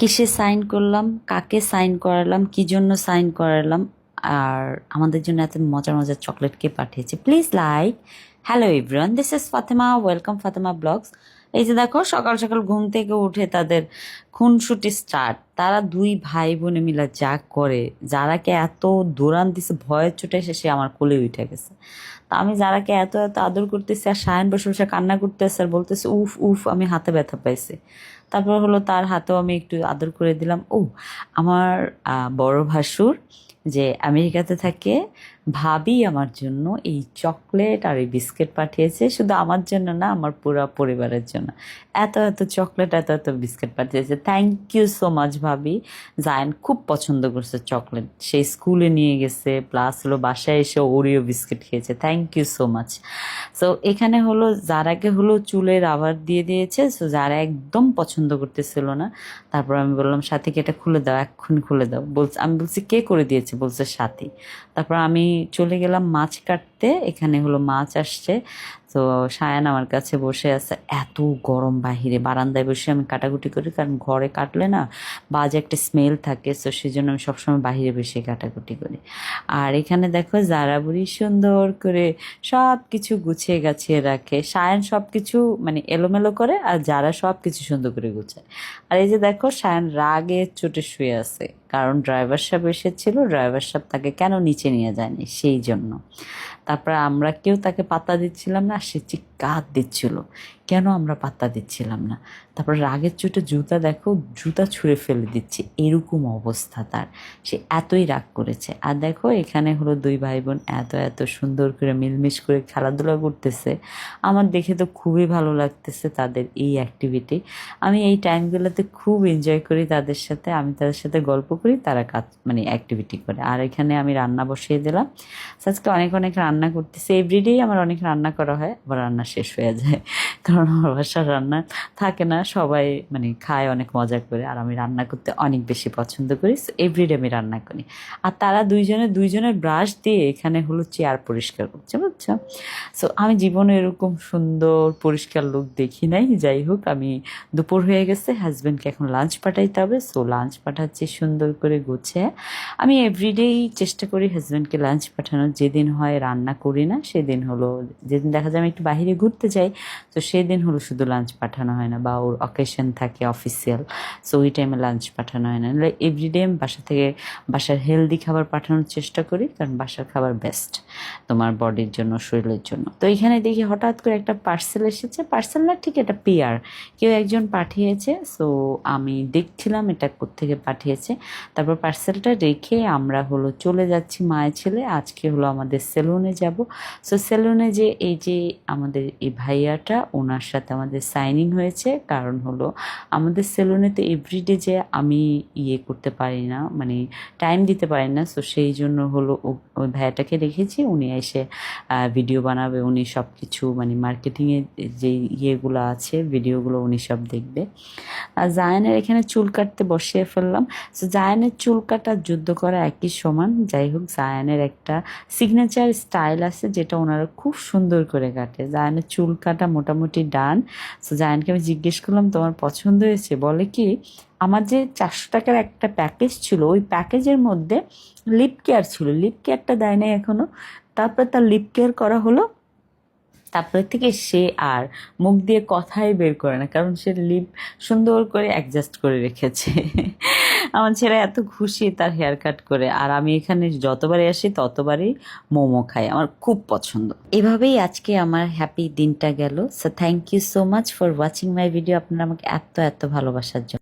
কিসে সাইন করলাম, কাকে সাইন করালাম, কি জন্য সাইন করালাম, আর আমাদের জন্য এত মজার মজার চকলেট কে পাঠিয়েছে, please like. Hello everyone, this is Fatema, welcome Fatema vlogs. এই যে দেখো, সকাল সকাল ঘুম থেকে উঠে তাদের খুনসুটি স্টার্ট। তারা দুই ভাই বোনে মিলে যা করে, যারাকে এত দৌড়ান দিছে, ভয়ের চোটে এসে সে আমার কোলে উঠে গেছে। তা আমি যারাকে এত এত আদর করতেছি, আর সায়ন বসে বসে কান্না করতেছে আর বলতেছে উফ উফ, আমি হাতে ব্যথা পাইছি। তারপর হলো তার হাতেও আমি একটু আদর করে দিলাম। ও, আমার বড় ভাসুর যে আমেরিকাতে থাকে, ভাবি আমার জন্য এই চকলেট আর এই বিস্কিট পাঠিয়েছে। শুধু আমার জন্য না, আমার পুরো পরিবারের জন্য এত এত চকলেট, এত এত বিস্কিট পাঠিয়েছে। থ্যাংক ইউ সো মাচ ভাবি। জায়ান খুব পছন্দ করছে চকলেট, সেই স্কুলে নিয়ে গেছে, প্লাস হলো বাসায় এসে ওরিও বিস্কিট খেয়েছে। Thank you so much. So এখানে হলো যারাকে হলো চুলে রাবার দিয়ে দিয়েছে, সো যারা একদম পছন্দ করতেছিল না। তারপর আমি বললাম সাথীকে এটা খুলে দাও, এক্ষুনি খুলে দাও। বলছে, আমি বলছি কে করে দিয়েছে, বলছে সাথী। তারপর আমি চলে গেলাম মাছ কাটতে, এখানে হলো মাছ আসছে। তো সায়ান আমার কাছে বসে আছে, এত গরম বাহিরে, বারান্দায় বসে আমি কাটাকুটি করি, কারণ ঘরে কাটলে না বাজে একটা স্মেল থাকে, তো সেই জন্য আমি সবসময় বাহিরে বসে কাটাকুটি করি। আর এখানে দেখো যারা বুড়ি সুন্দর করে সব কিছু গুছিয়ে গাছিয়ে রাখে। সায়ান সব কিছু মানে এলোমেলো করে, আর যারা সব কিছু সুন্দর করে গুছায়। আর এই যে দেখো, সায়ান রাগে চোটে শুয়ে আছে, কারণ ড্রাইভার সাহেব এসেছিল, ড্রাইভার সাহেব তাকে কেন নিচে নিয়ে যায়নি সেই জন্য। তারপর আমরা কেউ তাকে পাত্তা দিচ্ছিলাম না, সে চিৎকার দিচ্ছিল কেন আমরা পাত্তা দিচ্ছিলাম না। তারপর রাগের চোটে জুতা দেখো, জুতা ছুঁড়ে ফেলে দিচ্ছে, এরকম অবস্থা তার। সে এতই রাগ করেছে। আর দেখো এখানে হলো দুই ভাই বোন এত এত সুন্দর করে মিলমিশ করে খেলাধুলা করতেছে। আমার দেখে তো খুবই ভালো লাগতেছে তাদের এই অ্যাক্টিভিটি। আমি এই টাইমগুলোতে খুব এনজয় করি তাদের সাথে, আমি তাদের সাথে গল্প করি, তারা কাজ মানে অ্যাক্টিভিটি করে। আর এখানে আমি রান্না বসিয়ে দিলাম। আজকে অনেক অনেক রান্না করতেছি, এভরিডেই আমার অনেক রান্না করা হয়, আবার রান্না শেষ হয়ে যায়, কারণ আমার বাসার রান্না থাকে না, সবাই মানে খায় অনেক মজা করে। আর আমি রান্না করতে অনেক বেশি পছন্দ করি, সো এভরিডে আমি রান্না করি। আর তারা দুইজনের ব্রাশ দিয়ে এখানে হলো চেয়ার পরিষ্কার করছে, বুঝছো। সো আমি জীবনে এরকম সুন্দর পরিষ্কার লোক দেখি নাই। যাই হোক, আমি দুপুর হয়ে গেছে, হাজব্যান্ডকে এখন লাঞ্চ পাঠাইতে হবে, সো লাঞ্চ পাঠাচ্ছি সুন্দর করে গুছিয়ে। আমি এভরিডেই চেষ্টা করি হাজব্যান্ডকে লাঞ্চ পাঠানোর। যেদিন হয় রান্না করি না, সেদিন হলো, যেদিন দেখা যায় আমি একটু বাইরে ঘুরতে যাই, তো সেদিন হলো শুধু লাঞ্চ পাঠানো হয় না, বা ওর অকেশন থাকে অফিসিয়াল, সো ওই টাইমে লাঞ্চ পাঠানো হয় না। এভরিডে আমি বাসা থেকে বাসার হেলদি খাবার পাঠানোর চেষ্টা করি, কারণ বাসার খাবার বেস্ট তোমার বডির জন্য, শরীরের জন্য। তো এখানে দেখি হঠাৎ করে একটা পার্সেল এসেছে, পার্সেল না ঠিক, এটা পেয়ার কেউ একজন পাঠিয়েছে। সো আমি দেখছিলাম এটা কোত্থেকে পাঠিয়েছে। তারপর পার্সেলটা রেখে আমরা হলো চলে যাচ্ছি মায়ের ছেলে, আজকে হলো আমাদের সেলুনে যাব। সো সেলুনে যে এই যে আমাদের এই ভাইয়াটা, ওনার সাথে আমাদের সাইনিং হয়েছে। কারণ হলো আমাদের সেলুনে তো এভরিডে যে আমি ইয়ে করতে পারি না, মানে টাইম দিতে পারি না, সো সেই জন্য হলো ওই ভাইয়াটাকে রেখেছি, উনি এসে ভিডিও বানাবে, উনি সব কিছু মানে মার্কেটিংয়ের যে ইয়েগুলো আছে, ভিডিওগুলো উনি সব দেখবে। আর জায়ানের এখানে চুল কাটতে বসিয়ে ফেললাম। সো জায়ানের চুল কাটা যুদ্ধ করা একই সমান। যাই হোক, জায়ানের একটা সিগনেচার স্টাইল আছে, যেটা ওনারা খুব সুন্দর করে কাটে। জায়ানের চুল কাটা মোটামুটি ডান। সো জায়ানকে আমি জিজ্ঞেস করলাম তোমার পছন্দ হয়েছে, বলে কি আমার যে 400 টাকার একটা প্যাকেজ ছিল, ওই প্যাকেজের মধ্যে লিপ কেয়ার ছিল, লিপ কেয়ারটা দেয় নাই এখনো। তারপর তার লিপ কেয়ার করা হলো, তারপরে থেকে সে আর মুখ দিয়ে কথাই বের করে না, কারণ সে লিপ সুন্দর করে অ্যাডজাস্ট করে রেখেছে। আমার ছেলে এত খুশি তার হেয়ার কাট করে। আর আমি এখানে যতবারই আসি ততবারই মোমো খাই, আমার খুব পছন্দ। এভাবেই আজকে আমার হ্যাপি দিনটা গেল। So thank you so much for watching my video. আপনারা আমাকে এত এত ভালোবাসার জন্য।